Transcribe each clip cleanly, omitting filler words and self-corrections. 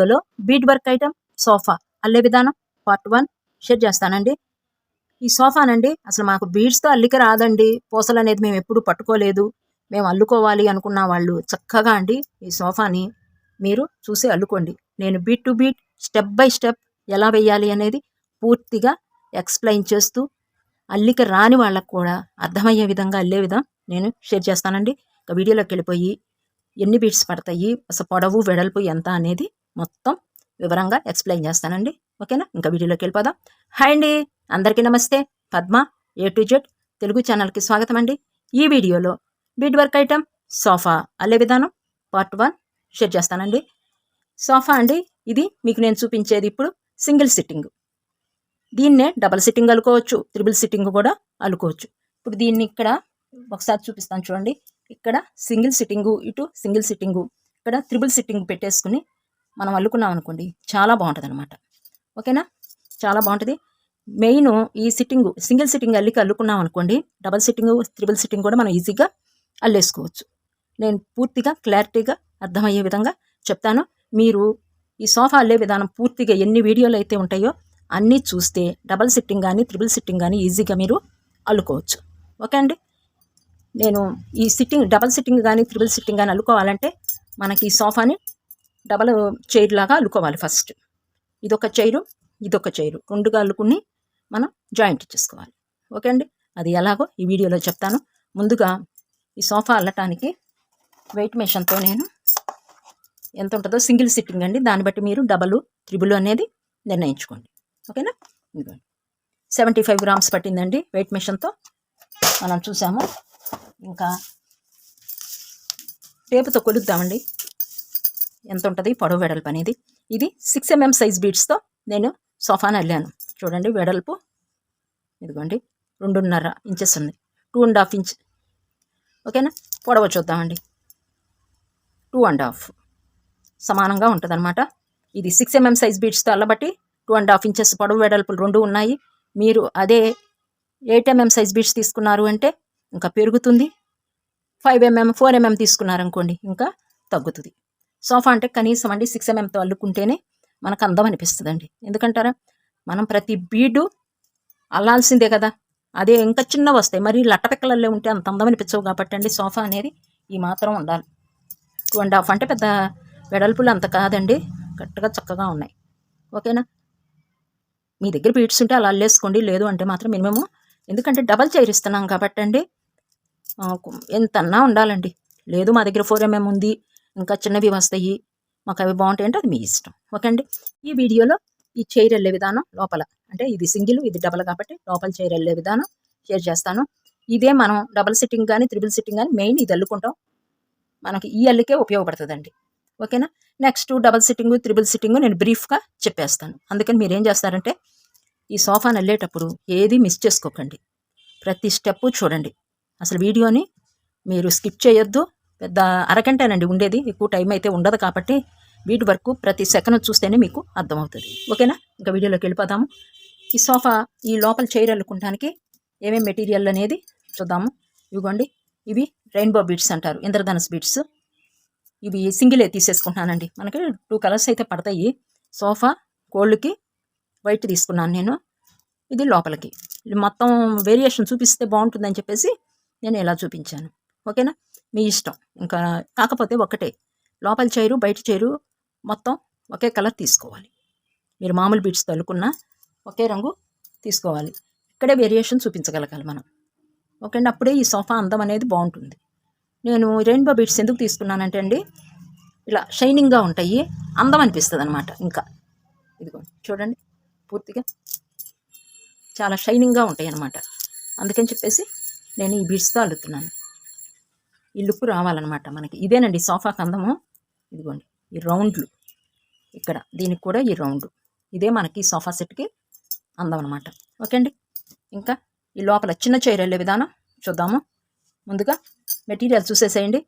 వీడియోలో bead work item sofa అల్లే విధానం part 1 share చేస్తానండి. ఈ సోఫానండి అసలు మాకు బీడ్స్తో అల్లిక రాదండి, పూసలు అనేది మేము ఎప్పుడు పట్టుకోలేదు, మేము అల్లుకోవాలి అనుకున్న వాళ్ళు చక్కగా అండి ఈ సోఫాని మీరు చూసి అల్లుకోండి. నేను beat to beat step by step ఎలా వేయాలి అనేది పూర్తిగా ఎక్స్ప్లెయిన్ చేస్తూ అల్లిక రాని వాళ్ళకు కూడా అర్థమయ్యే విధంగా అల్లే విధం నేను షేర్ చేస్తానండి. ఇక వీడియోలోకి వెళ్ళిపోయి ఎన్ని బీట్స్ పడతాయి, అసలు పొడవు వెడల్పు ఎంత అనేది మొత్తం వివరంగా ఎక్స్ప్లెయిన్ చేస్తానండి. ఓకేనా, ఇంకా వీడియోలోకి వెళ్ళిపోదాం. హాయ్ అండి, అందరికీ నమస్తే. Padma A to Z Telugu ఛానల్కి స్వాగతం అండి. ఈ వీడియోలో బీట్ వర్క్ ఐటమ్ సోఫా అల్లే విధానం పార్ట్ 1 షేర్ చేస్తానండి. సోఫా అండి, ఇది మీకు నేను చూపించేది ఇప్పుడు సింగిల్ సిట్టింగ్. దీన్నే డబల్ సిట్టింగ్ అల్లుకోవచ్చు, త్రిబుల్ సిట్టింగ్ కూడా అల్లుకోవచ్చు. ఇప్పుడు దీన్ని ఇక్కడ ఒకసారి చూపిస్తాను చూడండి. ఇక్కడ సింగిల్ సిట్టింగు, ఇటు సింగిల్ సిట్టింగు, ఇక్కడ త్రిబుల్ సిట్టింగ్ పెట్టేసుకుని మనం అల్లుకున్నాం అనుకోండి, చాలా బాగుంటుంది అనమాట. ఓకేనా, చాలా బాగుంటుంది. మెయిన్ ఈ సిట్టింగు సింగిల్ సిట్టింగ్ అల్లికి అల్లుకున్నాం అనుకోండి, డబల్ సిట్టింగు త్రిబుల్ సిట్టింగ్ కూడా మనం ఈజీగా అల్లేసుకోవచ్చు. నేను పూర్తిగా క్లారిటీగా అర్థమయ్యే విధంగా చెప్తాను. మీరు ఈ సోఫా అల్లే విధానం పూర్తిగా ఎన్ని వీడియోలు అయితే ఉంటాయో అన్నీ చూస్తే డబల్ సిట్టింగ్ కానీ త్రిబుల్ సిట్టింగ్ కానీ ఈజీగా మీరు అల్లుకోవచ్చు. ఓకే అండి, నేను ఈ సిట్టింగ్ డబల్ సిట్టింగ్ కానీ త్రిబుల్ సిట్టింగ్ కానీ అల్లుకోవాలంటే మనకి ఈ సోఫాని డబల్ చైర్ లాగా అల్లుకోవాలి. ఫస్ట్ ఇదొక చైరు, ఇదొక చైరు, రెండుగా అల్లుకుని మనం జాయింట్ చేసుకోవాలి. ఓకే అండి, అది ఎలాగో ఈ వీడియోలో చెప్తాను. ముందుగా ఈ సోఫా అల్లటానికి వెయిట్ మెషన్తో నేను ఎంత ఉంటుందో సింగిల్ సిట్టింగ్ అండి, దాన్ని బట్టి మీరు డబల్ త్రిబుల్ అనేది నిర్ణయించుకోండి. ఓకేనా, 75 గ్రామ్స్ పట్టిందండి వెయిట్ మెషన్తో మనం చూసాము. ఇంకా టేపుతో కొలుద్దామండి ఎంత ఉంటుంది పొడవు వెడల్పు అనేది. ఇది 6 mm సైజ్ బీడ్స్తో నేను సోఫాని అల్లాను. చూడండి వెడల్పు ఇదిగోండి 2.5 ఇంచెస్ ఉంది, 2.5 ఇంచ్. ఓకేనా, పొడవు చూద్దామండి 2.5 సమానంగా ఉంటుంది అనమాట. ఇది 6 mm సైజ్ బీడ్స్తో అల్లబట్టి 2.5 ఇంచెస్ పొడవు వెడల్పులు రెండు ఉన్నాయి. మీరు అదే 8 mm సైజ్ బీడ్స్ తీసుకున్నారు అంటే ఇంకా పెరుగుతుంది. 5 mm 4 mm తీసుకున్నారనుకోండి ఇంకా తగ్గుతుంది. సోఫా అంటే కనీసం అండి 6 mmతో అల్లుకుంటేనే మనకు అందం అనిపిస్తుందండి. ఎందుకంటారా, మనం ప్రతి బీడు అల్లాల్సిందే కదా, అదే ఇంకా చిన్నవి వస్తాయి, మరి లట్టపెక్కలల్లే ఉంటే అంత అందం అనిపించవు. కాబట్టి అండి సోఫా అనేది ఈ మాత్రం ఉండాలి. 2.5 అంటే పెద్ద వెడల్పులు అంత కాదండి, కరెక్ట్గా చక్కగా ఉన్నాయి. ఓకేనా, మీ దగ్గర బీడ్స్ ఉంటే అలా అల్లేసుకోండి, లేదు అంటే మాత్రం మినిమము, ఎందుకంటే డబల్ చైర్ ఇస్తున్నాం కాబట్టి అండి ఎంతన్నా ఉండాలండి. లేదు మా దగ్గర 4 mm ఉంది, ఇంకా చిన్నవి వస్తాయి, మాకు అవి బాగుంటాయి అంటే అది మీ ఇష్టం. ఓకే అండి, ఈ వీడియోలో ఈ చైర్ వెళ్ళే విధానం లోపల, అంటే ఇది సింగిల్ ఇది డబల్ కాబట్టి లోపల చైర్ వెళ్ళే విధానం షేర్ చేస్తాను. ఇదే మనం డబల్ సిట్టింగ్ కానీ త్రిబుల్ సిట్టింగ్ కానీ మెయిన్ ఇది అల్లుకుంటాం, మనకి ఈ అల్లికే ఉపయోగపడుతుందండి. ఓకేనా, next double sitting triple sitting నేను బ్రీఫ్గా చెప్పేస్తాను. అందుకని మీరు ఏం చేస్తారంటే ఈ సోఫాని అల్లేటప్పుడు ఏది మిస్ చేసుకోకండి, ప్రతి స్టెప్పు చూడండి. అసలు వీడియోని మీరు స్కిప్ చేయొద్దు. పెద్ద అరగంటేనండి ఉండేది, ఎక్కువ టైం అయితే ఉండదు. కాబట్టి వీటి వరకు ప్రతి సెకండ్ చూస్తేనే మీకు అర్థమవుతుంది. ఓకేనా, ఇంకా వీడియోలోకి వెళ్ళిపోదాము. ఈ సోఫా ఈ లోపల చైర్ అల్లుకుంటానికి ఏమేమి మెటీరియల్ అనేది చూద్దాము. ఇవ్వండి, ఇవి రెయిన్బో బీడ్స్ అంటారు, ఇంద్రధనుస్ బీడ్స్. ఇవి సింగిలే తీసేసుకుంటున్నానండి, మనకి 2 కలర్స్ అయితే పడతాయి. సోఫా కోళ్ళకి వైట్ తీసుకున్నాను నేను, ఇది లోపలికి. ఇది మొత్తం వేరియేషన్ చూపిస్తే బాగుంటుందని చెప్పేసి నేను ఇలా చూపించాను. ఓకేనా, మీ ఇష్టం. ఇంకా కాకపోతే ఒకటే, లోపల చైరు బయట చైరు మొత్తం ఒకే కలర్ తీసుకోవాలి. మీరు మామూలు బీడ్స్ తలుకున్నా ఒకే రంగు తీసుకోవాలి. ఇక్కడే వేరియేషన్ చూపించగలగాలి మనం. ఓకే అండి, అప్పుడే ఈ సోఫా అందం అనేది బాగుంటుంది. నేను రెయిన్బో బీడ్స్ ఎందుకు తీసుకున్నానంటే అండి, ఇలా షైనింగ్గా ఉంటాయి, అందం అనిపిస్తుంది అనమాట. ఇంకా ఇదిగో చూడండి, పూర్తిగా చాలా షైనింగ్గా ఉంటాయి అన్నమాట. అందుకని చెప్పేసి నేను ఈ బీడ్స్తో అల్లుతున్నాను. ఈ లుక్ రావాలన్నమాట మనకి. ఇదేనండి సోఫాకి అందము. ఇదిగోండి ఈ రౌండ్లు, ఇక్కడ దీనికి కూడా ఈ రౌండ్, ఇదే మనకి సోఫా సెట్కి అందం అనమాట. ఓకే అండి, ఇంకా ఈ లోపల చిన్న చైర్ వెళ్ళే విధానం చూద్దాము. ముందుగా మెటీరియల్ చూసేసేయండి.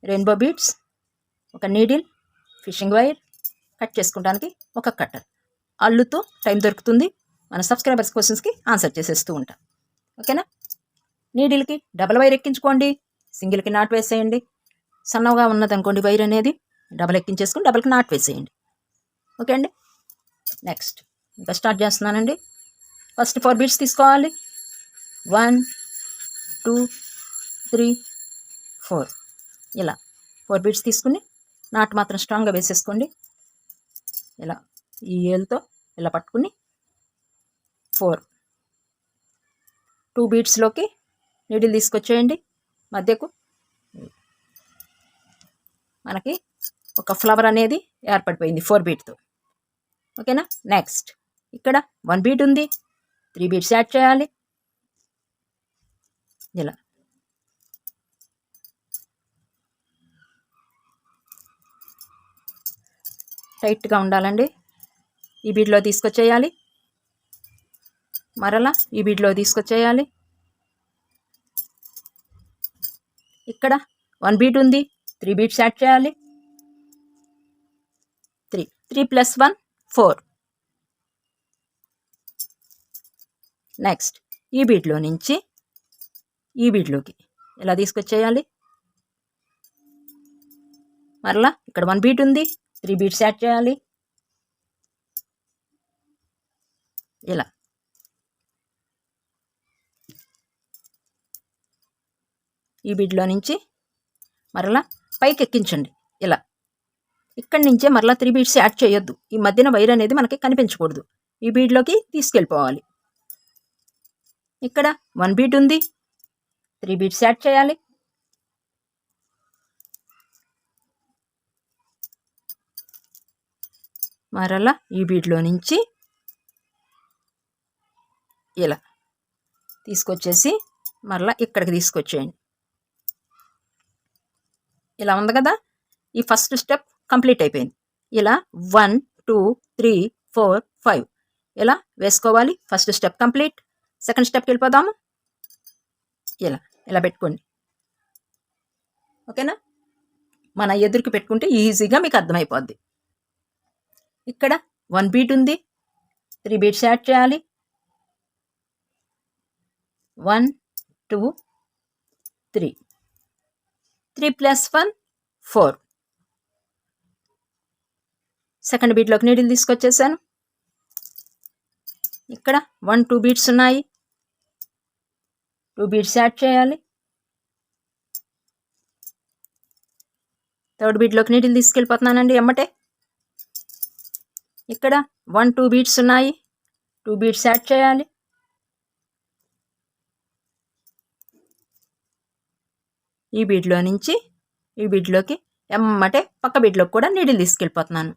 రెయిన్బో బీడ్స్, ఒక నీడిల్, ఫిషింగ్ వైర్, కట్ చేసుకోవడానికి ఒక కట్టర్. అల్లుతో టైం దొరుకుతుంది, మన సబ్స్క్రైబర్స్ క్వశ్చన్స్కి ఆన్సర్ చేసేస్తూ ఉంటాం. ఓకేనా, నీడిల్కి డబల్ వైర్ ఎక్కించుకోండి, సింగిల్కి నాట్ వేసేయండి. సన్నగా ఉన్నదనుకోండి వైర్ అనేది, డబల్ ఎక్కించేసుకుని డబల్కి నాట్ వేసేయండి. ఓకే అండి. నెక్స్ట్ ఇంకా స్టార్ట్ చేస్తున్నానండి. ఫస్ట్ 4 బీట్స్ తీసుకోవాలి. 1 2 3 4 ఇలా 4 బీట్స్ తీసుకుని నాట్ మాత్రం స్ట్రాంగ్గా వేసేసుకోండి. ఇలా ఈ ఏలుతో ఇలా పట్టుకుని 2 బీట్స్లోకి నీడిల్ తీసుకొచ్చేయండి మధ్యకు. మనకి ఒక ఫ్లవర్ అనేది ఏర్పడిపోయింది 4 బీట్తో. ఓకేనా. నెక్స్ట్ ఇక్కడ 1 బీట్ ఉంది, 3 బీట్స్ యాడ్ చేయాలి. ఇలా టైట్గా ఉండాలండి. ఈ బీడ్లో తీసుకొచ్చేయాలి, మరలా ఈ బీడ్లో తీసుకొచ్చేయాలి. ఇక్కడ 1 బీట్ ఉంది, 3 బీట్స్ యాడ్ చేయాలి. 3 + 1 4. నెక్స్ట్ ఈ బీడ్లో నుంచి ఈ బీడ్లోకి ఇలా తీసుకొచ్చేయాలి. మరలా ఇక్కడ 1 బీట్ ఉంది, 3 బీట్స్ యాడ్ చేయాలి. ఇలా ఈ బీడ్లో నుంచి మరలా పైకి ఎక్కించండి. ఇలా ఇక్కడి నుంచే మరలా 3 బీట్స్ యాడ్ చేయొద్దు. ఈ మధ్యన వైర్ అనేది మనకి కనిపించకూడదు. ఈ బీడ్లోకి తీసుకెళ్ళిపోవాలి. ఇక్కడ 1 బీట్ ఉంది, 3 బీట్స్ యాడ్ చేయాలి. మరలా ఈ బీడ్లో నుంచి ఇలా తీసుకొచ్చేసి మరలా ఇక్కడికి తీసుకొచ్చేయండి. ఇలా ఉంది కదా. ఈ ఫస్ట్ స్టెప్ కంప్లీట్ అయిపోయింది. ఇలా 1 2 3 4 5 ఇలా వేసుకోవాలి. First step complete. సెకండ్ స్టెప్కి వెళ్ళిపోదాము. ఇలా పెట్టుకోండి. ఓకేనా. మన ఎదురుకి పెట్టుకుంటే ఈజీగా మీకు అర్థమైపోద్ది. ఇక్కడ 1 బీట్ ఉంది, 3 బీట్స్ యాడ్ చేయాలి. 1 2 3 3 + 1 4. సెకండ్ బీట్లోకి నీడిల్ తీసుకొచ్చేసాను. ఇక్కడ 1 2 బీట్స్ ఉన్నాయి, 2 బీట్స్ యాడ్ చేయాలి. థర్డ్ బీట్లోకి నీడిల్ తీసుకెళ్ళిపోతున్నానండి ఎమ్మటే. ఇక్కడ 1 2 బీట్స్ ఉన్నాయి, 2 బీట్స్ యాడ్ చేయాలి. ఈ బీడ్లో నుంచి ఈ బీడ్లోకి ఎమ్మటే పక్క బీడ్లోకి కూడా నీడిల్ తీసుకెళ్ళిపోతున్నాను.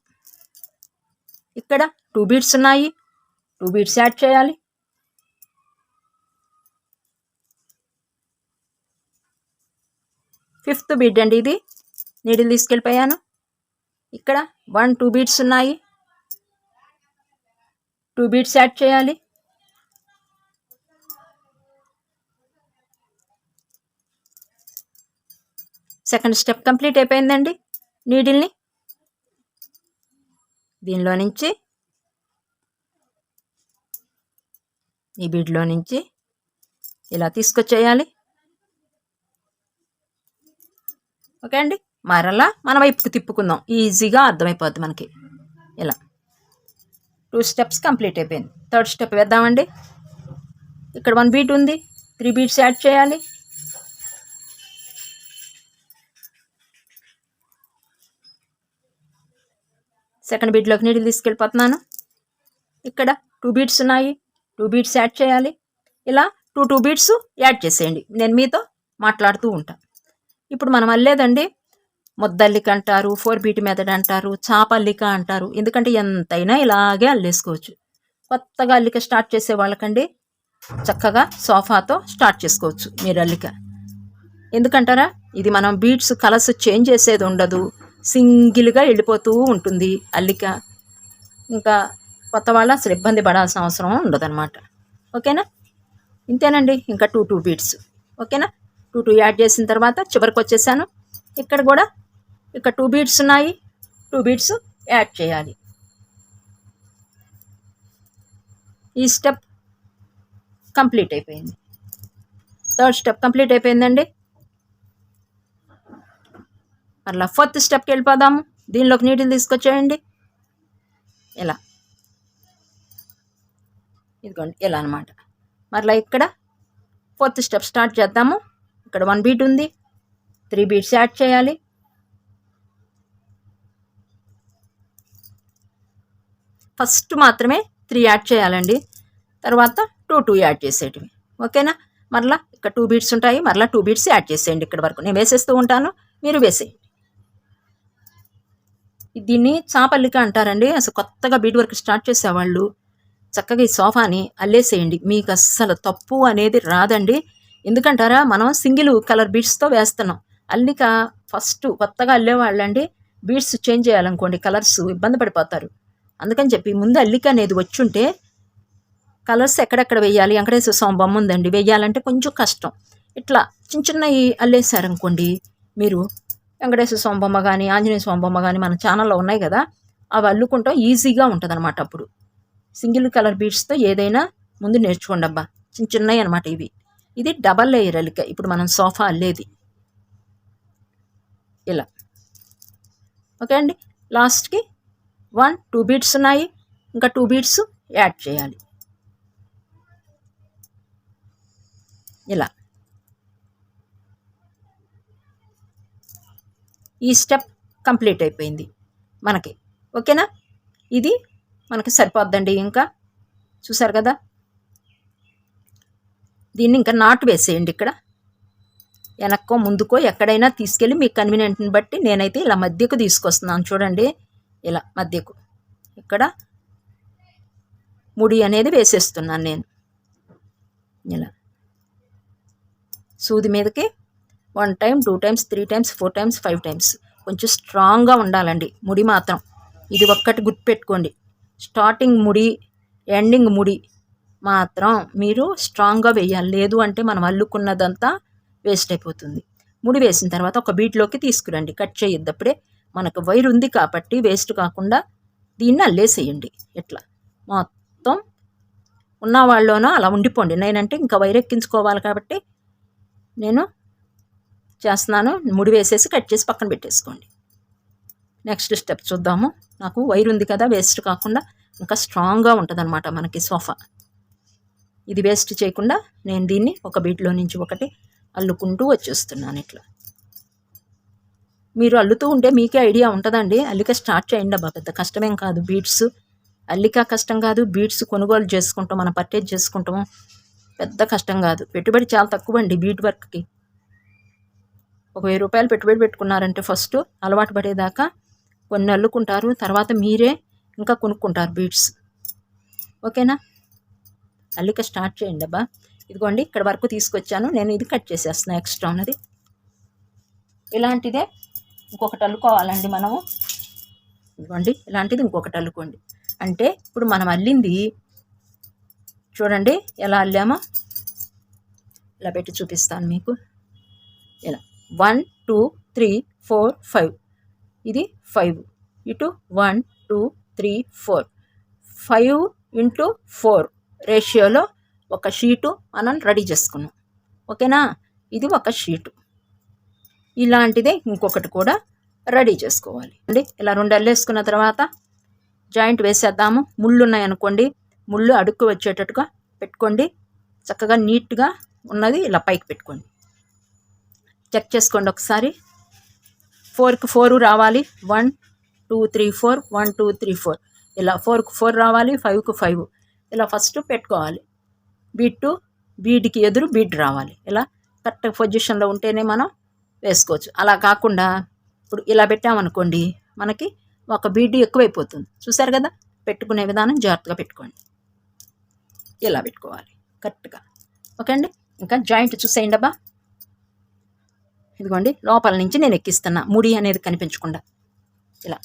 ఇక్కడ 2 బీట్స్ ఉన్నాయి, 2 బీట్స్ యాడ్ చేయాలి. ఫిఫ్త్ బీడ్ అండి ఇది. నీడిల్ తీసుకెళ్ళిపోయాను. ఇక్కడ 1 2 బీట్స్ ఉన్నాయి, 2 బీట్స్ యాడ్ చేయాలి. సెకండ్ స్టెప్ కంప్లీట్ అయిపోయిందండి. నీడిల్ని దీనిలో నుంచి ఈ బీడ్లో నుంచి ఇలా తీసుకొచ్చేయాలి. ఓకే అండి. మరలా మన వైపుకి తిప్పుకుందాం. ఈజీగా అర్థమైపోద్ది మనకి. ఇలా 2 స్టెప్స్ కంప్లీట్ అయిపోయింది. థర్డ్ స్టెప్ వేద్దామండి. ఇక్కడ 1 బీట్ ఉంది, 3 బీట్స్ యాడ్ చేయాలి. సెకండ్ బీడ్లోకి నీడిల్ తీసుకెళ్ళిపోతున్నాను. ఇక్కడ 2 బీట్స్ ఉన్నాయి, 2 బీట్స్ యాడ్ చేయాలి. ఇలా 2 బీట్స్ యాడ్ చేసేయండి. నేను మీతో మాట్లాడుతూ ఉంటాను. ఇప్పుడు మనం అల్లేదండి ముద్దల్లిక అంటారు, 4 బీట్ మెథడ్ అంటారు, చాపల్లిక అంటారు. ఎందుకంటే ఎంతైనా ఇలాగే అల్లేసుకోవచ్చు. కొత్తగా అల్లిక స్టార్ట్ చేసే వాళ్ళకండి చక్కగా సోఫాతో స్టార్ట్ చేసుకోవచ్చు మీరు అల్లిక. ఎందుకంటారా, ఇది మనం బీట్స్ కలర్స్ చేంజ్ చేసేది ఉండదు. సింగిల్గా వెళ్ళిపోతూ ఉంటుంది అల్లిక. ఇంకా కొత్త వాళ్ళు అసలు ఇబ్బంది పడాల్సిన అవసరం ఉండదన్నమాట. ఓకేనా. ఇంతేనండి. ఇంకా 2 బీట్స్. ఓకేనా. 2 యాడ్ చేసిన తర్వాత చివరికి వచ్చేసాను. ఇక్కడ కూడా ఇక్కడ 2 బీట్స్ ఉన్నాయి, 2 బీట్స్ యాడ్ చేయాలి. ఈ స్టెప్ కంప్లీట్ అయిపోయింది. థర్డ్ స్టెప్ కంప్లీట్ అయిపోయిందండి. అట్లా 4th స్టెప్కి వెళ్ళిపోదాము. దీనిలోకి నీటిని తీసుకొచ్చేయండి. ఇలా ఇదిగోండి ఇలా అనమాట. మరలా ఇక్కడ 4th స్టెప్ స్టార్ట్ చేద్దాము. ఇక్కడ 1 బీట్ ఉంది, 3 బీట్స్ యాడ్ చేయాలి. ఫస్ట్ మాత్రమే 3 యాడ్ చేయాలండి, తర్వాత 2 యాడ్ చేసేటివి. ఓకేనా? మరలా ఇక్కడ 2 బీట్స్ ఉంటాయి, మరలా 2 బీట్స్ యాడ్ చేసేయండి. ఇక్కడ వరకు నేను వేసేస్తూ ఉంటాను, మీరు వేసేయండి. దీన్ని చాపల్లిక అంటారండి. అసలు కొత్తగా బీట్ వర్క్ స్టార్ట్ చేసేవాళ్ళు చక్కగా ఈ సోఫాని అల్లేసేయండి, మీకు అస్సలు తప్పు అనేది రాదండి. ఎందుకంటారా, మనం సింగిల్ కలర్ బీడ్స్తో వేస్తున్నాం. అల్లిక ఫస్ట్ కొత్తగా అల్లేవాళ్ళండి బీడ్స్ చేంజ్ చేయాలనుకోండి కలర్స్ ఇబ్బంది పడిపోతారు. అందుకని చెప్పి ముందు అల్లిక అనేది వచ్చుంటే కలర్స్ ఎక్కడెక్కడ వేయాలి, వెంకటేశ్వర స్వామి బొమ్మ ఉందండి, వేయాలంటే కొంచెం కష్టం. ఇట్లా చిన్న చిన్నవి అల్లేసారనుకోండి, మీరు వెంకటేశ్వర స్వామి బొమ్మ కానీ ఆంజనేయ స్వామి బొమ్మ కానీ మన ఛానల్లో ఉన్నాయి కదా, అవి అల్లుకుంటాం ఈజీగా ఉంటుంది అనమాట. అప్పుడు సింగిల్ కలర్ బీడ్స్తో ఏదైనా ముందు నేర్చుకోండి అబ్బా. చిన్న చిన్నవి అనమాట ఇవి. ఇది డబల్ లేయర్ అల్లిక, ఇప్పుడు మనం సోఫా అల్లేది ఇలా. ఓకే అండి, లాస్ట్కి 1-2 బీడ్స్ ఉన్నాయి, ఇంకా 2 బీడ్స్ యాడ్ చేయాలి ఇలా. ఈ స్టెప్ కంప్లీట్ అయిపోయింది మనకి. ఓకేనా? ఇది మనకి సరిపోద్దండి. ఇంకా చూసారు కదా, దీన్ని ఇంకా నాటు వేసేయండి. ఇక్కడ వెనక్కో ముందుకో ఎక్కడైనా తీసుకెళ్ళి మీకు కన్వీనియంట్ని బట్టి, నేనైతే ఇలా మధ్యకు తీసుకొస్తున్నాను చూడండి, ఇలా మధ్యకు ఇక్కడ ముడి అనేది వేసేస్తున్నాను నేను. ఇలా సూది మీదకి 1 time 2 times 3 times 4 times 5 times. కొంచెం స్ట్రాంగ్గా ఉండాలండి ముడి మాత్రం. ఇది ఒక్కటి గుర్తుపెట్టుకోండి, స్టార్టింగ్ ముడి ఎండింగ్ ముడి మాత్రం మీరు స్ట్రాంగ్గా వేయాలి. లేదు అంటే మనం అల్లుకున్నదంతా వేస్ట్ అయిపోతుంది. ముడి వేసిన తర్వాత ఒక బీట్లోకి తీసుకురండి, కట్ చేయొద్దు. అప్పుడే మనకు వైర్ ఉంది కాబట్టి వేస్ట్ కాకుండా దీన్ని అల్లేసేయండి. ఇట్లా మొత్తం ఉన్న వాళ్ళలోనూ అలా ఉండిపోండి. నేనంటే ఇంకా వైర్ ఎక్కించుకోవాలి కాబట్టి నేను చేస్తున్నాను. ముడి వేసేసి కట్ చేసి పక్కన పెట్టేసుకోండి. నెక్స్ట్ స్టెప్ చూద్దాము. నాకు వైర్ ఉంది కదా, వేస్ట్ కాకుండా ఇంకా స్ట్రాంగ్గా ఉంటుంది అనమాట మనకి సోఫా. ఇది వేస్ట్ చేయకుండా నేను దీన్ని ఒక బీట్లో నుంచి ఒకటి అల్లుకుంటూ వచ్చేస్తున్నాను ఇట్లా. మీరు అల్లుతూ ఉంటే మీకే ఐడియా ఉంటుందండి. అల్లిక స్టార్ట్ చేయండి అబ్బా, పెద్ద కష్టమేం కాదు. బీడ్స్ అల్లిక కష్టం కాదు, బీడ్స్ కొనుగోలు చేసుకుంటాం, మనం పర్చేజ్ చేసుకుంటాము, పెద్ద కష్టం కాదు. పెట్టుబడి చాలా తక్కువ అండి బీడ్ వర్క్కి. ఒక 1000 రూపాయలు పెట్టుబడి పెట్టుకున్నారంటే ఫస్ట్ అలవాటు పడేదాకా కొన్ని అల్లుకుంటారు, తర్వాత మీరే ఇంకా కొనుక్కుంటారు బీడ్స్. ఓకేనా? అల్లిక స్టార్ట్ చేయండి అబ్బా. ఇదిగోండి ఇక్కడ వరకు తీసుకొచ్చాను నేను, ఇది కట్ చేసేస్తున్నాను ఎక్స్ట్రా ఉన్నది. ఇలాంటిదే ఇంకొకటి అల్లుకోవాలండి మనము. ఇదిగోండి ఇలాంటిది ఇంకొకటి అల్లుకోండి. అంటే ఇప్పుడు మనం అల్లింది చూడండి ఎలా అల్లామో, ఇలా పెట్టి చూపిస్తాను మీకు. ఇలా 1 2 3 4 5, ఇది 5, ఇటు 1 2 3 4, 5 × 4 రేషియోలో ఒక షీటు మనం రెడీ చేసుకున్నాం. ఓకేనా? ఇది ఒక షీటు. ఇలాంటిదే ఇంకొకటి కూడా రెడీ చేసుకోవాలి అండి. ఇలా 2 అల్లేసుకున్న తర్వాత జాయింట్ వేసేద్దాము. ముళ్ళు ఉన్నాయనుకోండి, ముళ్ళు అడుక్కు వచ్చేటట్టుగా పెట్టుకోండి. చక్కగా నీట్గా ఉన్నది ఇలా పైకి పెట్టుకోండి. చెక్ చేసుకోండి ఒకసారి. 4కి 4 రావాలి. 1 2 3 4, 1 2 3 4, ఇలా 4కి 4 రావాలి, 5కి 5 ఇలా ఫస్ట్ పెట్టుకోవాలి. బీట్ బీడ్కి ఎదురు బీడ్ రావాలి. ఇలా కరెక్ట్ పొజిషన్లో ఉంటేనే మనం వేసుకోవచ్చు. అలా కాకుండా ఇప్పుడు ఇలా పెట్టామనుకోండి, మనకి ఒక బీడ్ ఎక్కువైపోతుంది. చూసారు కదా, పెట్టుకునే విధానం జాగ్రత్తగా పెట్టుకోండి. ఇలా పెట్టుకోవాలి కరెక్ట్గా. ఓకే అండి, ఇంకా జాయింట్ చూసేయండి అబ్బా. ఇదిగోండి లోపల నుంచి నేను ఎక్కిస్తున్నా, ముడి అనేది కనిపించకుండా. ఇలా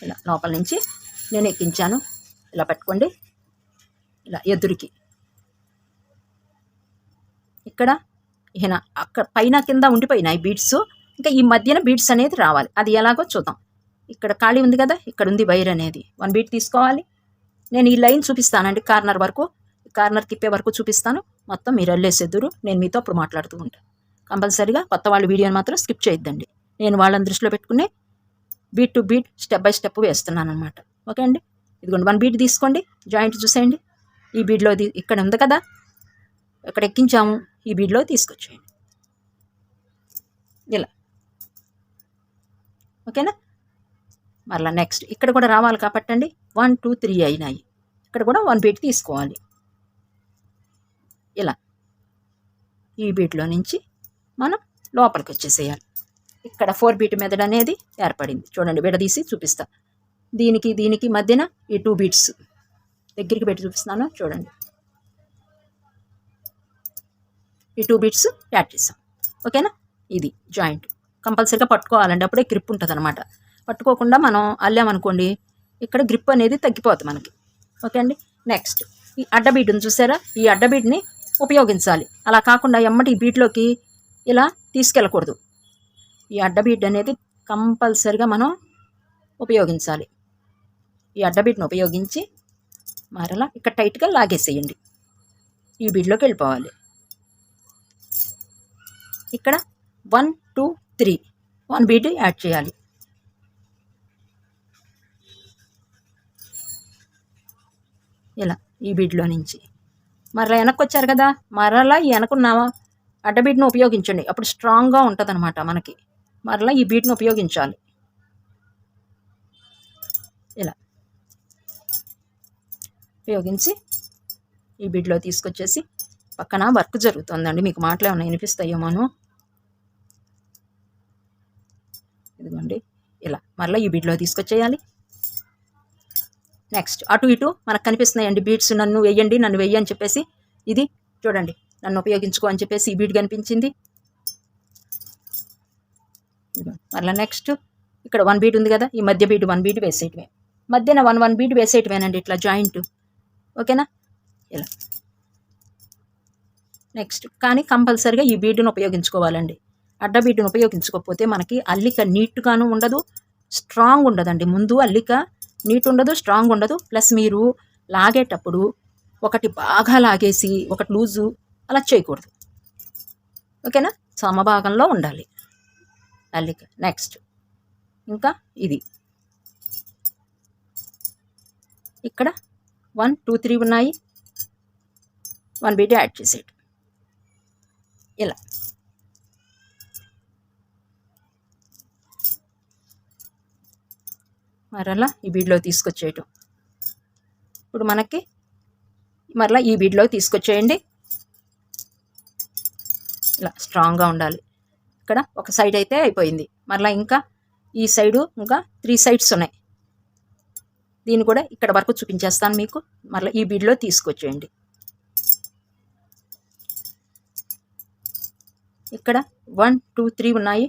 ఇలా లోపల నుంచి నేను ఎక్కించాను. ఇలా పెట్టుకోండి, ఇలా ఎదురికి. ఇక్కడ ఈయన అక్కడ పైన కింద ఉండిపోయినాయి బీడ్స్, ఇంకా ఈ మధ్యన బీడ్స్ అనేది రావాలి. అది ఎలాగో చూద్దాం. ఇక్కడ ఖాళీ ఉంది కదా, ఇక్కడ ఉంది వైర్ అనేది. 1 బీట్ తీసుకోవాలి. నేను ఈ లైన్ చూపిస్తానండి, కార్నర్ వరకు, కార్నర్ తిప్పే వరకు చూపిస్తాను. మొత్తం మీరు అల్లేసేద్దురు, నేను మీతో అప్పుడు మాట్లాడుతూ ఉంటాను. కంపల్సరీగా కొత్త వాళ్ళ వీడియోని మాత్రం స్కిప్ చేయొద్దండి. నేను వాళ్ళని దృష్టిలో పెట్టుకునే beat to beat step by step వేస్తున్నాను అనమాట. ఓకే అండి, ఇదిగోండి 1 బీట్ తీసుకోండి, జాయింట్ చూసేయండి. ఈ బీడ్లో ఇక్కడ ఉంది కదా, ఇక్కడ ఎక్కించాము, ఈ బీడ్లో తీసుకొచ్చేయండి ఇలా. ఓకేనా, మరలా నెక్స్ట్ ఇక్కడ కూడా రావాలి కాబట్టి 1 2 3 అయినాయి, ఇక్కడ కూడా 1 బీట్ తీసుకోవాలి ఇలా. ఈ బీట్లో నుంచి మనం లోపలికి వచ్చేసేయాలి. ఇక్కడ 4 బీట్ మెథడ్ అనేది ఏర్పడింది. చూడండి, విడదీసి చూపిస్తా. దీనికి మధ్యన ఈ 2 బీట్స్ దగ్గరికి పెట్టి చూపిస్తున్నాను. చూడండి, ఈ 2 బీట్స్ యాడ్ చేసాం. ఓకేనా, ఇది జాయింట్ కంపల్సరీగా పట్టుకోవాలండి, అప్పుడే గ్రిప్ ఉంటుంది అనమాట. పట్టుకోకుండా మనం అల్లామనుకోండి, ఇక్కడ గ్రిప్ అనేది తగ్గిపోతుంది మనకి. ఓకే అండి, నెక్స్ట్ ఈ అడ్డబీడ్ని చూసారా, ఈ అడ్డబీడ్ని ఉపయోగించాలి. అలా కాకుండా ఎమ్మటి ఈ బీట్లోకి ఇలా తీసుకెళ్ళకూడదు. ఈ అడ్డబీడ్ అనేది కంపల్సరిగా మనం ఉపయోగించాలి. ఈ అడ్డబీడ్ని ఉపయోగించి మరలా ఇక్కడ టైట్గా లాగేసేయండి, ఈ బీడ్లోకి వెళ్ళిపోవాలి. ఇక్కడ 1 2 3 1 బీడ్ యాడ్ చేయాలి. ఇలా ఈ బీడ్లో నుంచి మరలా వెనక్కి వచ్చారు కదా, మరలా ఈ వెనకున్న అడ్డబీడ్ను ఉపయోగించండి, అప్పుడు స్ట్రాంగ్గా ఉంటుంది అనమాట మనకి. మరలా ఈ బీడ్ను ఉపయోగించాలి ఇలా. ఉపయోగించి ఈ బీడ్లో తీసుకొచ్చేసి పక్కన వర్క్ జరుగుతుందండి, మీకు మాటలు ఏమైనా వినిపిస్తాయేమోను. ఇదిగోండి ఇలా మరలా ఈ బీడ్లో తీసుకొచ్చేయాలి. నెక్స్ట్ అటు ఇటు మనకు కనిపిస్తున్నాయండి బీడ్స్, నన్ను వెయ్యండి నన్ను వెయ్యి అని చెప్పేసి. ఇది చూడండి, నన్ను ఉపయోగించుకో అని చెప్పేసి ఈ బీడ్ కనిపించింది. మరలా నెక్స్ట్ ఇక్కడ 1 బీడ్ ఉంది కదా, ఈ మధ్య బీడ్ 1 బీడ్ వేసేయటమే, మధ్యన 1 బీడ్ వేసేయటమేనండి ఇట్లా జాయింట్. ఓకేనా, ఇలా. నెక్స్ట్ కానీ కంపల్సరీగా ఈ బీడ్ను ఉపయోగించుకోవాలండి. అడ్డ బీడ్ను ఉపయోగించుకోకపోతే మనకి అల్లిక నీట్గాను ఉండదు, స్ట్రాంగ్ ఉండదండి. ముందు అల్లిక నీట్ ఉండదు, స్ట్రాంగ్ ఉండదు. ప్లస్ మీరు లాగేటప్పుడు ఒకటి బాగా లాగేసి ఒకటి లూజు అలా చేయకూడదు. ఓకేనా, సమభాగంలో ఉండాలి అల్లిక. నెక్స్ట్ ఇంకా ఇది ఇక్కడ 1 2 3 ఉన్నాయి, 1 బీట్ యాడ్ చేసేయటం ఇలా. మరలా ఈ బీడ్లో తీసుకొచ్చేయటం. ఇప్పుడు మనకి మరలా ఈ బీడ్లో తీసుకొచ్చేయండి ఇలా. స్ట్రాంగ్గా ఉండాలి. ఇక్కడ ఒక సైడ్ అయితే అయిపోయింది, మరలా ఇంకా ఈ సైడు ఇంకా 3 సైడ్స్ ఉన్నాయి. దీన్ని కూడా ఇక్కడ వరకు చూపించేస్తాను మీకు. మరలా ఈ బీడ్లో తీసుకొచ్చేయండి. ఇక్కడ 1 2 3 ఉన్నాయి,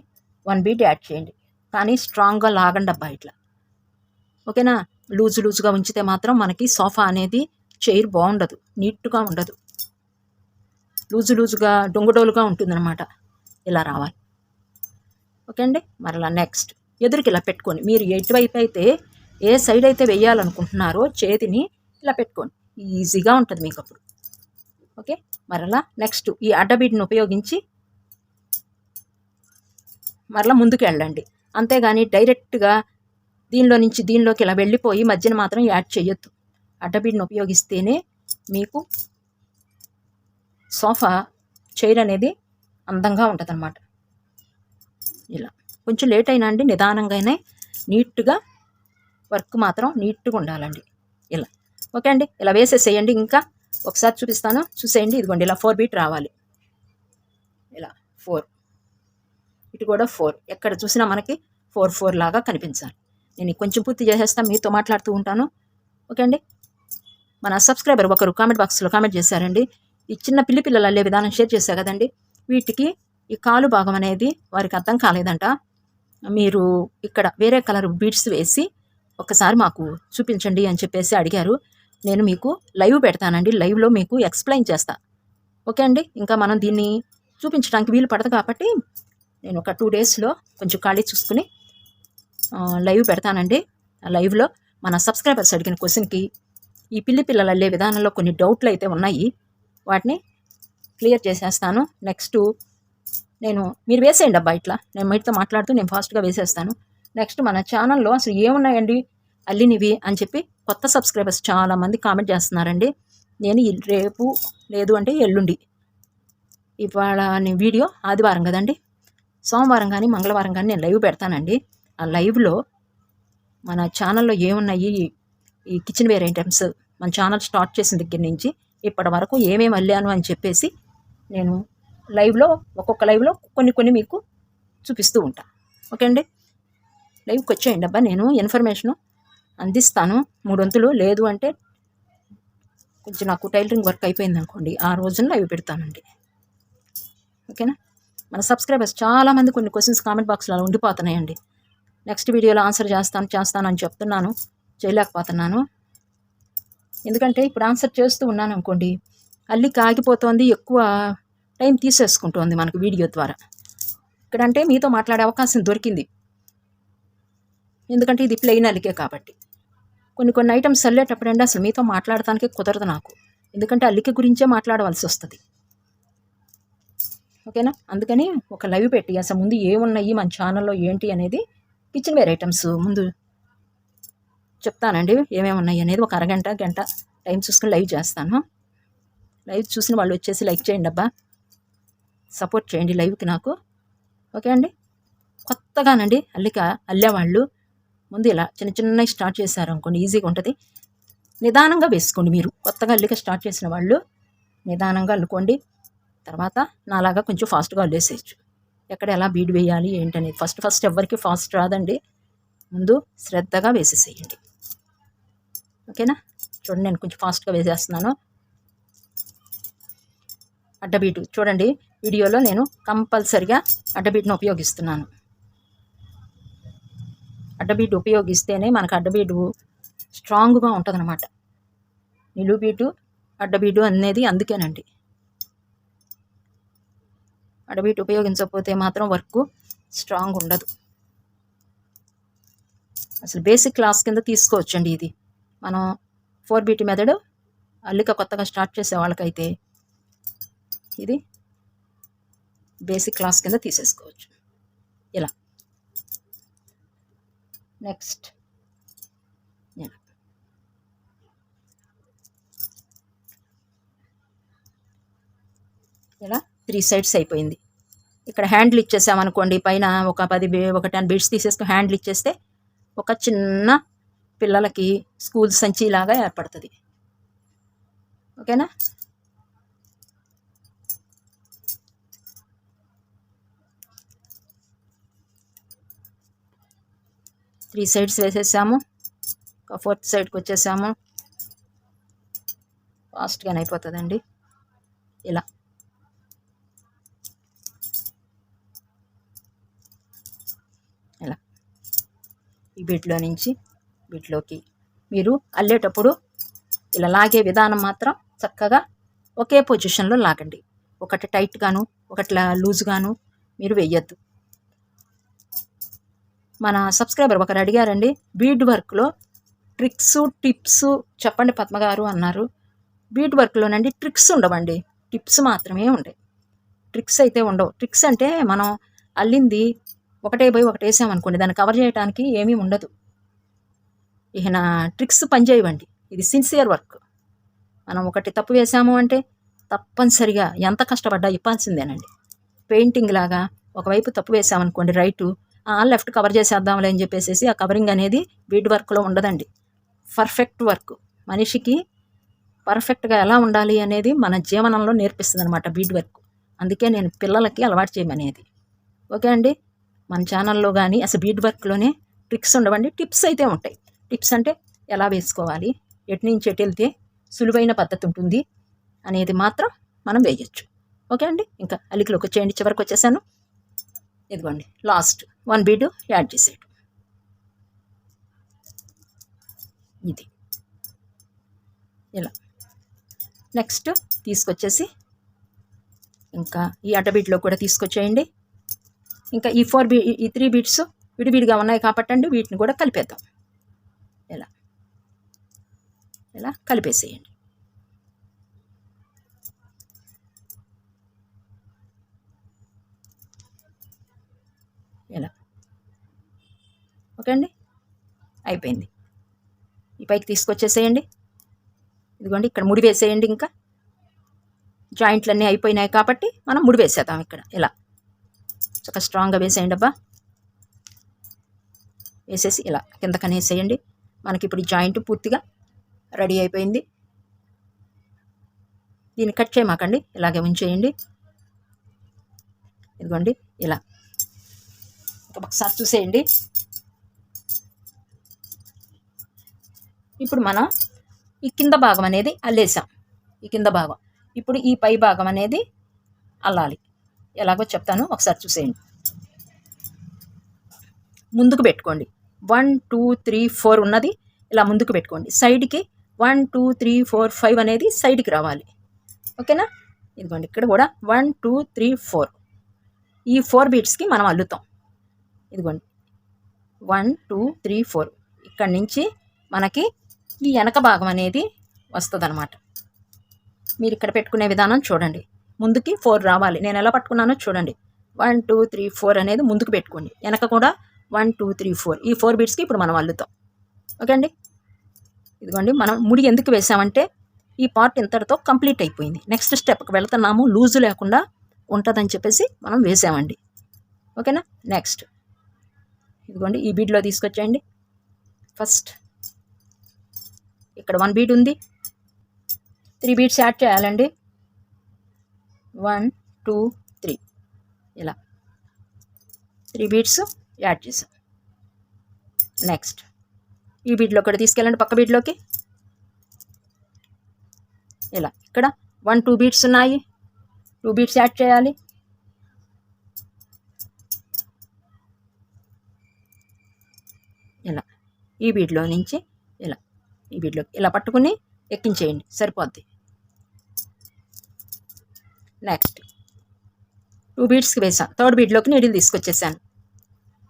1 బీట్ యాడ్ చేయండి. కానీ స్ట్రాంగ్గా లాగండి అబ్బా ఇట్లా. ఓకేనా, లూజుగా ఉంచితే మాత్రం మనకి సోఫా అనేది చైర్ బాగుండదు, నీట్గా ఉండదు, లూజుగా డొంగుడోలుగా ఉంటుందన్నమాట. ఇలా రావాలి. ఓకే అండి, మరలా నెక్స్ట్ ఎదురుకి ఇలా పెట్టుకొని మీరు ఎటువైపు అయితే ఏ సైడ్ అయితే వేయాలనుకుంటున్నారో చేతిని ఇలా పెట్టుకోండి, ఈజీగా ఉంటుంది మీకు అప్పుడు. ఓకే, మరలా నెక్స్ట్ ఈ అడ్డబీడ్ని ఉపయోగించి మరలా ముందుకు వెళ్ళండి. అంతేగాని డైరెక్ట్గా దీనిలో నుంచి దీనిలోకి ఇలా వెళ్ళిపోయి మధ్యన మాత్రం యాడ్ చేయొద్దు. అడ్డబీడ్ని ఉపయోగిస్తేనే మీకు సోఫా చైర్ అనేది అందంగా ఉంటుంది అన్నమాట. ఇలా కొంచెం లేట్ అయినా అండి, నిదానంగానే నీట్గా వర్క్ మాత్రం నీట్గా ఉండాలండి ఇలా. ఓకే అండి, ఇలా వేసేసేయండి. ఇంకా ఒకసారి చూపిస్తాను, చూసేయండి. ఇదిగోండి ఇలా 4 బీట్ రావాలి. ఇలా 4, ఇటు కూడా 4, ఎక్కడ చూసినా మనకి 4 4 లాగా కనిపించాలి. నేను కొంచెం పూర్తి చేసేస్తాను, మీతో మాట్లాడుతూ ఉంటాను. ఓకే అండి, మన సబ్స్క్రైబర్ ఒకరు కామెంట్ బాక్స్లో కామెంట్ చేశారండి, ఈ చిన్న పిల్లలు అల్లే విధానం షేర్ చేశా కదండి, వీటికి ఈ కాలు భాగం అనేది వారికి అర్థం కాలేదంట. మీరు ఇక్కడ వేరే కలర్ బీడ్స్ వేసి ఒకసారి మాకు చూపించండి అని చెప్పేసి అడిగారు. నేను మీకు లైవ్ పెడతానండి, లైవ్లో మీకు ఎక్స్ప్లెయిన్ చేస్తా. ఓకే అండి, ఇంకా మనం దీన్ని చూపించడానికి వీలు పడదు కాబట్టి నేను ఒక 2 డేస్లో కొంచెం ఖాళీ చూసుకుని లైవ్ పెడతానండి. ఆ లైవ్లో మన సబ్స్క్రైబర్స్ అడిగిన క్వశ్చన్కి ఈ పిల్లలు అల్లే విధానంలో కొన్ని డౌట్లు అయితే ఉన్నాయి, వాటిని క్లియర్ చేసేస్తాను. నెక్స్ట్ మీరు వేసేయండి అబ్బా ఇట్లా, నేను మీతో మాట్లాడుతూ నేను ఫాస్ట్గా వేసేస్తాను. నెక్స్ట్ మన ఛానల్లో అసలు ఏమున్నాయండి అల్లినివి అని చెప్పి కొత్త సబ్స్క్రైబర్స్ చాలామంది కామెంట్ చేస్తున్నారండి. నేను రేపు లేదు అంటే ఎల్లుండి, ఇవాళ నేను వీడియో ఆదివారం కదండి, సోమవారం కానీ మంగళవారం కానీ నేను లైవ్ పెడతానండి. ఆ లైవ్లో మన ఛానల్లో ఏమున్నాయి, ఈ కిచెన్ వేర్ ఐటమ్స్ మన ఛానల్ స్టార్ట్ చేసిన దగ్గర నుంచి ఇప్పటి వరకు ఏమేమి అల్లాను అని చెప్పేసి నేను లైవ్లో ఒక్కొక్క లైవ్లో కొన్ని మీకు చూపిస్తూ ఉంటాను. ఓకే అండి, లైవ్కి వచ్చేయండి అబ్బా, నేను ఇన్ఫర్మేషను అందిస్తాను 3 వంతులు. లేదు అంటే కొంచెం నాకు టైలరింగ్ వర్క్ అయిపోయింది అనుకోండి, ఆ రోజున లైవ్ పెడతానండి. ఓకేనా, మన సబ్స్క్రైబర్స్ చాలామంది కొన్ని క్వశ్చన్స్ కామెంట్ బాక్స్లో అలా ఉండిపోతున్నాయండి. నెక్స్ట్ వీడియోలో ఆన్సర్ చేస్తాను అని చెప్తున్నాను, చేయలేకపోతున్నాను. ఎందుకంటే ఇప్పుడు ఆన్సర్ చేస్తూ ఉన్నాను అనుకోండి, అల్లికి ఆగిపోతుంది, ఎక్కువ టైం తీసేసుకుంటుంది మనకు వీడియో ద్వారా. ఇక్కడంటే మీతో మాట్లాడే అవకాశం దొరికింది, ఎందుకంటే ఇది ప్లెయిన్ అల్లికే కాబట్టి. కొన్ని ఐటమ్స్ చల్లేటప్పుడు అండి అసలు మీతో మాట్లాడటానికి కుదరదు నాకు, ఎందుకంటే అల్లిక గురించే మాట్లాడవలసి వస్తుంది. ఓకేనా, అందుకని ఒక లైవ్ పెట్టి అసలు ముందు ఏమున్నాయి మన ఛానల్లో ఏంటి అనేది కిచెన్ వేర్ ఐటమ్స్ ముందు చెప్తానండి, ఏమేమి ఉన్నాయి అనేది. ఒక అరగంట గంట టైం చూసుకుని లైవ్ చేస్తాను. లైవ్ చూసిన వాళ్ళు వచ్చేసి లైక్ చేయండి అబ్బా, సపోర్ట్ చేయండి లైవ్కి నాకు. ఓకే అండి, కొత్తగానండి అల్లేవాళ్ళు ముందు ఇలా చిన్నవి స్టార్ట్ చేశారు అనుకోండి, ఈజీగా ఉంటుంది. నిదానంగా వేసుకోండి. మీరు కొత్తగా అల్లిక స్టార్ట్ చేసిన వాళ్ళు నిదానంగా అల్లుకోండి. తర్వాత నాలాగా కొంచెం ఫాస్ట్గా అల్లేసేయచ్చు. ఎక్కడ ఎలా బీడ్ వేయాలి ఏంటనేది ఫస్ట్ ఎవరికి ఫాస్ట్ రాదండి, ముందు శ్రద్ధగా వేసేసేయండి. ఓకేనా, చూడండి నేను కొంచెం ఫాస్ట్గా వేసేస్తున్నాను. అడ్డబీటు చూడండి, వీడియోలో నేను కంపల్సరిగా అడ్డబీటును ఉపయోగిస్తున్నాను. అడ్డబీటు ఉపయోగిస్తేనే మనకు అడ్డబీటు స్ట్రాంగ్గా ఉంటుంది అన్నమాట. నిలువు బీటు అడ్డబీటు అనేది అందుకేనండి. అడ్డబీటు ఉపయోగించకపోతే మాత్రం వర్క్ స్ట్రాంగ్ ఉండదు. అసలు బేసిక్ క్లాస్ కింద తీసుకోవచ్చండి ఇది. మనం 4 బీట్ మెథడ్ అల్లిక కొత్తగా స్టార్ట్ చేసే వాళ్ళకైతే ఇది బేసిక్ క్లాస్ కింద తీసేసుకోవచ్చు ఇలా. నెక్స్ట్ ఇలా 3 సైడ్స్ అయిపోయింది. ఇక్కడ హ్యాండిల్ ఇచ్చేసామనుకోండి, పైన ఒక 10 బీడ్స్ తీసేసుకుని హ్యాండిల్ ఇచ్చేస్తే ఒక చిన్న పిల్లలకి స్కూల్ సంచిలాగా ఏర్పడుతుంది. ఓకేనా, త్రీ సైడ్స్ వేసేసాము, ఒక 4th సైడ్కి వచ్చేసాము. ఫాస్ట్గానే అయిపోతుందండి ఇలా. ఇలా ఈ బీట్లో నుంచి బీట్లోకి మీరు అల్లేటప్పుడు ఇలా లాగే విధానం మాత్రం చక్కగా ఒకే పొజిషన్లో లాగండి. ఒకటి టైట్గాను ఒకటి లూజ్గాను మీరు వేయద్దు. మన సబ్స్క్రైబర్ ఒకరు అడిగారండి, బీడ్ వర్క్లో ట్రిక్స్ టిప్స్ చెప్పండి పద్మగారు అన్నారు. బీడ్ వర్క్లోనండి ట్రిక్స్ ఉండవండి, టిప్స్ మాత్రమే ఉంటాయి. ట్రిక్స్ అయితే ఉండవు. ట్రిక్స్ అంటే మనం అల్లింది ఒకటే వేసామనుకోండి, దాన్ని కవర్ చేయడానికి ఏమీ ఉండదు. ఇక నా ట్రిక్స్ పనిచేయవండి, ఇది సిన్సియర్ వర్క్. మనం ఒకటి తప్పు వేసాము అంటే తప్పనిసరిగా ఎంత కష్టపడ్డా ఇప్పాల్సిందేనండి. పెయింటింగ్ లాగా ఒకవైపు తప్పు వేసామనుకోండి రైటు, లెఫ్ట్ కవర్ చేసేద్దాంలే అని చెప్పేసి ఆ కవరింగ్ అనేది బీడ్ వర్క్లో ఉండదండి. పర్ఫెక్ట్ వర్క్ మనిషికి పర్ఫెక్ట్గా ఎలా ఉండాలి అనేది మన జీవనంలో నేర్పిస్తుంది అనమాట బీడ్ వర్క్. అందుకే నేను పిల్లలకి అలవాటు చేయమనేది. ఓకే అండి, మన ఛానల్లో కానీ అసలు బీడ్ వర్క్లోనే ట్రిక్స్ ఉండవండి, టిప్స్ అయితే ఉంటాయి. టిప్స్ అంటే ఎలా వేసుకోవాలి, ఎటు నుంచి ఎటు వెళ్తే సులువైన పద్ధతి ఉంటుంది అనేది మాత్రం మనం వేయచ్చు. ఓకే అండి, ఇంకా అలికిలోకి వచ్చేయండి, చివరికి వచ్చేసాను. ఇదిగోండి లాస్ట్ 1 బీడు యాడ్ చేసేయడం, ఇది ఇలా. నెక్స్ట్ తీసుకొచ్చేసి ఇంకా ఈ అడ్డబీట్లో కూడా తీసుకొచ్చేయండి. ఇంకా ఈ 3 బీట్స్ విడివిడిగా ఉన్నాయి కాబట్టి వీటిని కూడా కలిపేద్దాం. ఇలా ఇలా కలిపేసేయండి. ఇలా ఓకే అండి, అయిపోయింది. ఈ పైకి తీసుకొచ్చేసేయండి. ఇదిగోండి ఇక్కడ ముడి వేసేయండి. ఇంకా జాయింట్లన్నీ అయిపోయినాయి కాబట్టి మనం ముడి వేసేద్దాం. ఇక్కడ ఇలా చక్కగా స్ట్రాంగ్గా వేసేయండి అబ్బా. వేసేసి ఇలా కిందకని వేసేయండి. మనకి ఇప్పుడు జాయింట్ పూర్తిగా రెడీ అయిపోయింది. దీన్ని కట్ చేయమాకండి, ఇలాగే ఉంచేయండి. ఇదిగోండి ఇలా ఒకసారి చూసేయండి. ఇప్పుడు మనం ఈ కింద భాగం అనేది అల్లేసాం. ఈ కింద భాగం ఇప్పుడు ఈ పై భాగం అనేది అల్లాలి. ఎలాగో చెప్తాను, ఒకసారి చూసేయండి. ముందుకు పెట్టుకోండి. 1 2 3 4 ఉన్నది ఇలా ముందుకు పెట్టుకోండి. సైడ్కి 1 2 3 4 5 అనేది సైడ్కి రావాలి. ఓకేనా? ఇదిగోండి ఇక్కడ కూడా 1 2 3 4 ఈ 4 బీట్స్కి మనం అల్లుతాం. ఇదిగోండి 1 2 3 4 ఇక్కడి నుంచి మనకి ఈ వెనక భాగం అనేది వస్తుంది అన్నమాట. మీరు ఇక్కడ పెట్టుకునే విధానం చూడండి. ముందుకి 4 రావాలి. నేను ఎలా పట్టుకున్నానో చూడండి. 1 2 3 4 అనేది ముందుకు పెట్టుకోండి. వెనక కూడా 1 2 3 4 ఈ 4 బీట్స్కి ఇప్పుడు మనం అల్లుతాం. ఓకే అండి, ఇదిగోండి మనం ముడి ఎందుకు వేసామంటే ఈ పార్ట్ ఇంతటితో కంప్లీట్ అయిపోయింది. నెక్స్ట్ స్టెప్కి వెళ్తున్నాము, లూజు లేకుండా ఉంటుందని చెప్పేసి మనం వేసామండి. ఓకేనా? నెక్స్ట్ ఇదిగోండి ఈ బీడ్లో తీసుకొచ్చేయండి. ఫస్ట్ ఇక్కడ 1 బీడ్ ఉంది, 3 బీడ్స్ యాడ్ చేయాలండి. 1 2 3 ఇలా 3 బీడ్స్ యాడ్ చేసాం. నెక్స్ట్ ఈ బీడ్లో కూడా తీసుకెళ్ళండి, పక్క బీడ్లోకి. ఇలా ఇక్కడ 1 2 బీడ్స్ ఉన్నాయి, 2 బీడ్స్ యాడ్ చేయాలి. ఇలా ఈ బీడ్లో నుంచి ఇలా ఈ బీడ్లోకి ఇలా పట్టుకుని ఎక్కించేయండి, సరిపోద్ది. నెక్స్ట్ 2 బీడ్స్కి వేసాను, థర్డ్ బీడ్లోకి నీడిల్ తీసుకొచ్చేసాను.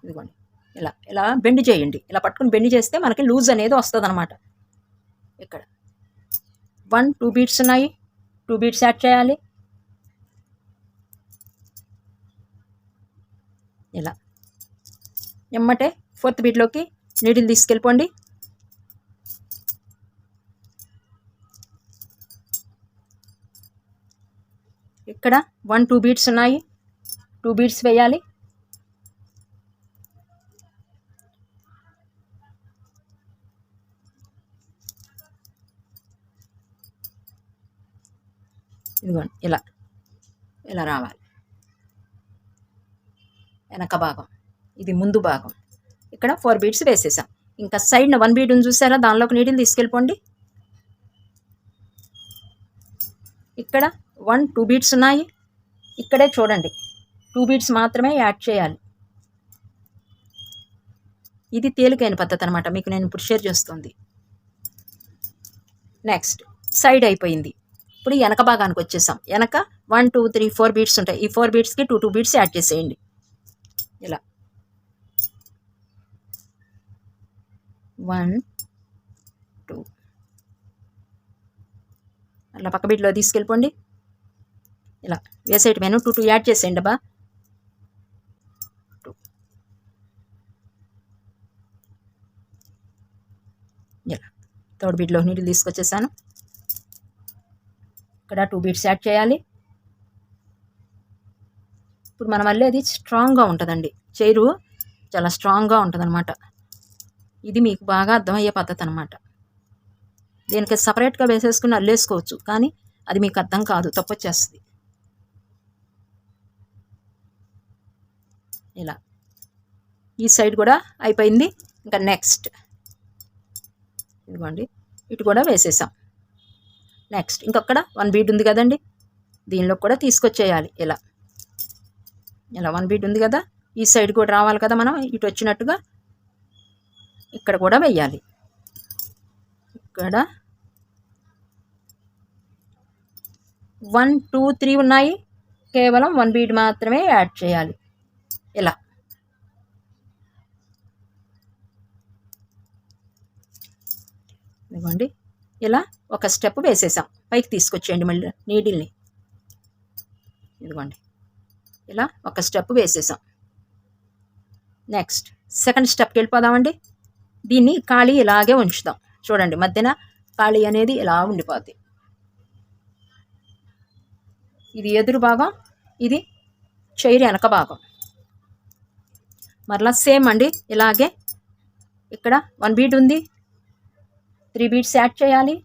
ఇదిగోండి ఇలా ఇలా బెండ్ చేయండి. ఇలా పట్టుకుని బెండ్ చేస్తే మనకి లూజ్ అనేది వస్తుంది అనమాట. ఇక్కడ 1 2 బీడ్స్ ఉన్నాయి, 2 బీడ్స్ యాడ్ చేయాలి. ఇలా ఎమ్మటే 4th బీడ్లోకి నీడిల్ తీసుకెళ్ళిపోండి. ఇక్కడ 1 2 బీడ్స్ ఉన్నాయి, 2 బీడ్స్ వేయాలి. ఇదిగోండి ఇలా ఇలా రావాలి. వెనక భాగం ఇది ముందు భాగం. ఇక్కడ 4 బీడ్స్ వేసేసాం. ఇంకా సైడ్న 1 బీడ్ ఉంది చూసారా, దానిలోకి నీడిల్ తీసుకెళ్ళిపోండి. ఇక్కడ 1 2 బీడ్స్ ఉన్నాయి, ఇక్కడే చూడండి 2 బీడ్స్ మాత్రమే యాడ్ చేయాలి. ఇది తేలికైన పద్ధతి అనమాట, మీకు నేను ఇప్పుడు షేర్ చేస్తుంది. నెక్స్ట్ సైడ్ అయిపోయింది. ఇప్పుడు వెనక భాగానికి వచ్చేసాం. వెనక 1 2 3 4 బీడ్స్ ఉంటాయి. ఈ 4 బీడ్స్కి 2 2 బీడ్స్ యాడ్ చేసేయండి. ఇలా 1 2 అలా పక్క బీడ్లో తీసుకెళ్ళిపోండి. ఇలా వేసేయటమేను 2 2 యాడ్ చేసేయండి అబ్బా. 2 ఇలా థర్డ్ బీడ్లో నీళ్ళు తీసుకొచ్చేసాను. ఇక్కడ 2 బీడ్స్ యాడ్ చేయాలి. ఇప్పుడు మనం అల్లేది స్ట్రాంగ్గా ఉంటుందండి, చైరు చాలా స్ట్రాంగ్గా ఉంటుంది అనమాట. ఇది మీకు బాగా అర్థమయ్యే పద్ధతి అనమాట. దీనికి సపరేట్గా వేసేసుకుని అల్లేసుకోవచ్చు, కానీ అది మీకు అర్థం కాదు, తప్పొచ్చేస్తుంది. ఇలా ఈ సైడ్ కూడా అయిపోయింది. ఇంకా నెక్స్ట్ ఇదిగోండి ఇటు కూడా వేసేసాం. నెక్స్ట్ ఇంకొక్కడ 1 బీడ్ ఉంది కదండి, దీనిలో కూడా తీసుకొచ్చేయాలి. ఇలా ఇలా 1 బీడ్ ఉంది కదా, ఈ సైడ్ కూడా రావాలి కదా, మనం ఇటు వచ్చినట్టుగా ఇక్కడ కూడా వెయ్యాలి. ఇక్కడ 1 2 3 ఉన్నాయి, కేవలం 1 బీడ్ మాత్రమే యాడ్ చేయాలి. ఇలా ఇదిగోండి ఇలా ఒక స్టెప్ వేసేసాం. పైకి తీసుకొచ్చేయండి మళ్ళీ నీడిల్ని. ఇదిగోండి ఇలా ఒక స్టెప్ వేసేసాం. నెక్స్ట్ సెకండ్ స్టెప్కి వెళ్ళిపోదామండి. దీన్ని ఖాళీ ఇలాగే ఉంచుదాం. చూడండి, మధ్యన ఖాళీ అనేది ఇలా ఉండిపోద్ది. ఇది ఎదురు భాగం, ఇది చైర్ వెనక భాగం. మరలా సేమ్ అండి, ఇలాగే ఇక్కడ 1 బీడ్ ఉంది, 3 బీడ్స్ యాడ్ చేయాలి.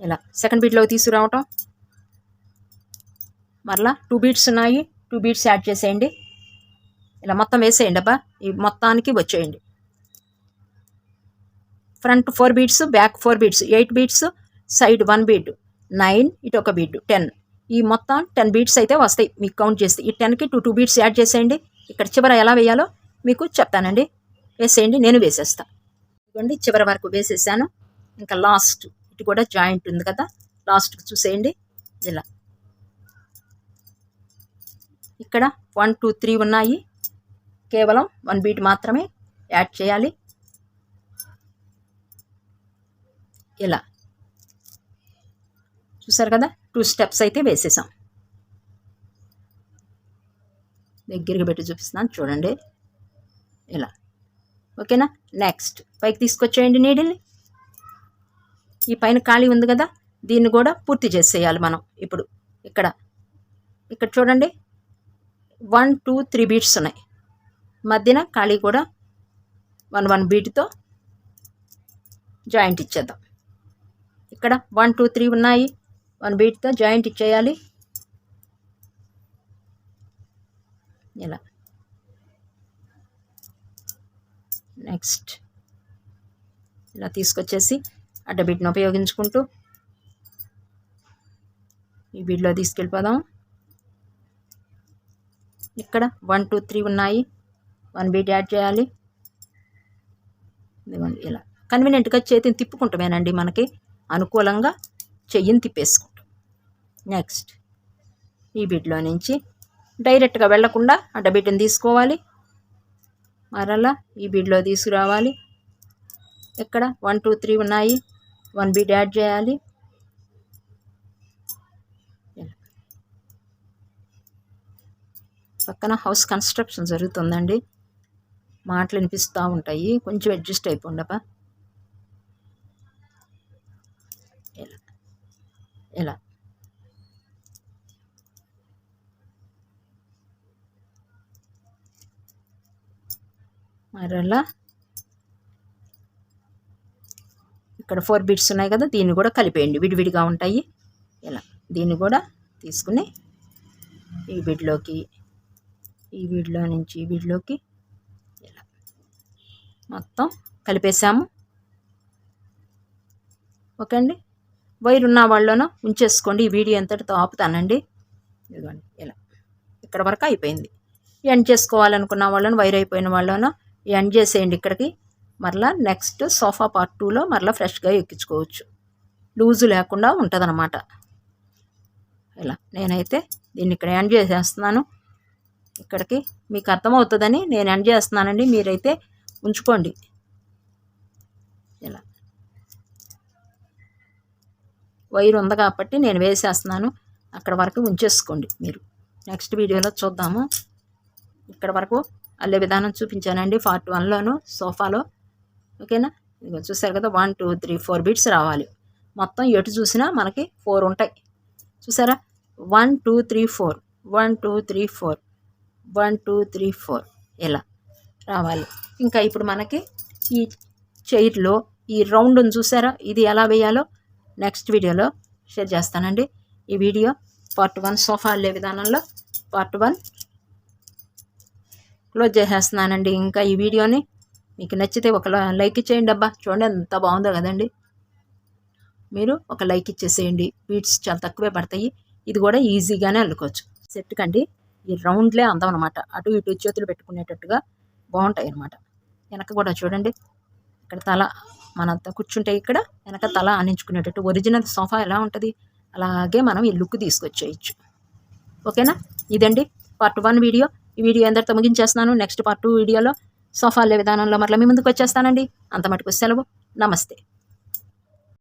ఇలా సెకండ్ బీడ్లోకి తీసుకురావటం. మరలా 2 బీడ్స్ ఉన్నాయి, 2 బీడ్స్ యాడ్ చేసేయండి. ఇలా మొత్తం వేసేయండి అబ్బా, ఈ మొత్తానికి వచ్చేయండి. Front 4 beads, back 4 beads, 8 beads, side 1 bead, 9, ఇటు ఒక బీడ్, 10. ఈ మొత్తం 10 బీడ్స్ అయితే వస్తాయి మీకు కౌంట్ చేస్తే. ఈ 10కి 2 బీడ్స్ యాడ్ చేసేయండి. ఇక్కడ చివర ఎలా వేయాలో మీకు చెప్తానండి. వేసేయండి, నేను వేసేస్తాను. ఇదిగోండి, చివరి వరకు వేసేసాను. ఇంకా లాస్ట్ ఇటు కూడా జాయింట్ ఉంది కదా, లాస్ట్కి చూసేయండి. ఇలా ఇక్కడ 1, 2, 3 ఉన్నాయి. కేవలం 1 బీడ్ మాత్రమే యాడ్ చేయాలి. ఇలా చూసారు కదా, 2 స్టెప్స్ అయితే వేసేసాం. దగ్గరికి పెట్టి చూపిస్తున్నాను చూడండి. ఇలా ఓకేనా. నెక్స్ట్ పైకి తీసుకొచ్చేయండి నీడిల్ని. ఈ పైన ఖాళీ ఉంది కదా, దీన్ని కూడా పూర్తి చేసేయాలి మనం. ఇప్పుడు ఇక్కడ చూడండి, 1, 2, 3 బీడ్స్ ఉన్నాయి. మధ్యన ఖాళీ కూడా 1 బీడ్తో జాయింట్ ఇచ్చేద్దాం. ఇక్కడ 1, 2, 3 ఉన్నాయి, 1 బీడ్తో జాయింట్ ఇచ్చేయాలి. ఇలా నెక్స్ట్ ఇలా తీసుకొచ్చేసి అడ్డ బీడ్ని ఉపయోగించుకుంటూ ఈ బీడ్లో తీసుకెళ్ళిపోదాం. ఇక్కడ 1, 2, 3 ఉన్నాయి, 1 బీడ్ యాడ్ చేయాలి. ఇదిగోండి, ఇలా కన్వీనియంట్గా చేతిని తిప్పుకుంటామేనండి, మనకి అనుకూలంగా చెయ్యిని తిప్పేసుకుంటాం. నెక్స్ట్ ఈ బీడ్లో నుంచి డైరెక్ట్గా వెళ్లకుండా అడ్డబీడ్ని తీసుకోవాలి. మరలా ఈ బీడ్లో తీసుకురావాలి. ఇక్కడ 1, 2, 3 ఉన్నాయి, 1 బీడ్ యాడ్ చేయాలి. పక్కన హౌస్ కన్స్ట్రక్షన్ జరుగుతుందండి, మాటలు వినిపిస్తూ ఉంటాయి, కొంచెం అడ్జస్ట్ అయిపోండపా. ఇలా మరలా ఇక్కడ 4 బీడ్స్ ఉన్నాయి కదా, దీన్ని కూడా కలిపేయండి, విడివిడిగా ఉంటాయి. ఇలా దీన్ని కూడా తీసుకుని ఈ బీడ్లోకి, ఈ బీడ్లో నుంచి ఈ బీడ్లోకి ఇలా మొత్తం కలిపేసాము. ఓకే అండి. వైర్ ఉన్న వాళ్ళలోనూ ఉంచేసుకోండి. ఈ వీడియో ఎంతటితో ఆపుతానండి. ఇదిగోండి, ఇలా ఇక్కడ వరకు అయిపోయింది. ఎండ్ చేసుకోవాలనుకున్న వాళ్ళను, వైర్ అయిపోయిన వాళ్ళను ఎండ్ చేసేయండి ఇక్కడికి. మరలా నెక్స్ట్ సోఫా పార్ట్ 2లో మరలా ఫ్రెష్గా ఎక్కించుకోవచ్చు, లూజు లేకుండా ఉంటుందన్నమాట. ఇలా నేనైతే దీన్ని ఇక్కడ ఎండ్ చేసేస్తున్నాను. ఇక్కడికి మీకు అర్థమవుతుందని నేను ఎండ్ చేస్తున్నానండి, మీరైతే ఉంచుకోండి. ఇలా వైర్ ఉంది కాబట్టి నేను వేసేస్తున్నాను, అక్కడ వరకు ఉంచేసుకోండి మీరు. నెక్స్ట్ వీడియోలో చూద్దాము. ఇక్కడ వరకు అల్లే విధానం చూపించానండి పార్ట్ 1లోను సోఫాలో. ఓకేనా. ఇదిగో చూసారు కదా, 1, 2, 3, 4 బీడ్స్ రావాలి. మొత్తం ఎటు చూసినా మనకి 4 ఉంటాయి. చూసారా, 1, 2, 3, 4, 1, 2, 3, 4, 1, 2, 3, 4 ఇలా రావాలి. ఇంకా ఇప్పుడు మనకి ఈ చైర్లో ఈ రౌండ్ని చూసారా, ఇది ఎలా వేయాలో నెక్స్ట్ వీడియోలో షేర్ చేస్తానండి. ఈ వీడియో పార్ట్ 1 సోఫా అల్లే విధానంలో పార్ట్ 1 క్లోజ్ చేసేస్తున్నానండి. ఇంకా ఈ వీడియోని మీకు నచ్చితే ఒక లైక్ ఇచ్చేయండి అబ్బా. చూడండి ఎంత బాగుందో కదండి. మీరు ఒక లైక్ ఇచ్చేసేయండి. బీడ్స్ చాలా తక్కువే పడతాయి. ఇది కూడా ఈజీగానే అల్లుకోవచ్చు. సెట్ కండి ఈ రౌండ్లే అందం అనమాట. అటు ఇటు చేతులు పెట్టుకునేటట్టుగా బాగుంటాయి అనమాట. వెనక కూడా చూడండి, ఇక్కడ తల మనంతా కూర్చుంటే ఇక్కడ వెనక తల ఆనించుకునేటట్టు ఒరిజినల్ సోఫా ఎలా ఉంటుంది అలాగే మనం ఈ లుక్ తీసుకొచ్చేయచ్చు. ఓకేనా. ఇదండి పార్ట్ 1 వీడియో. ఈ వీడియో ఎందరితో ముగించేస్తున్నాను. నెక్స్ట్ పార్ట్ 2 వీడియోలో సోఫా అల్లే విధానంలో మరలా మీ ముందుకు వచ్చేస్తానండి. అంత మటుకు సెలవు. నమస్తే.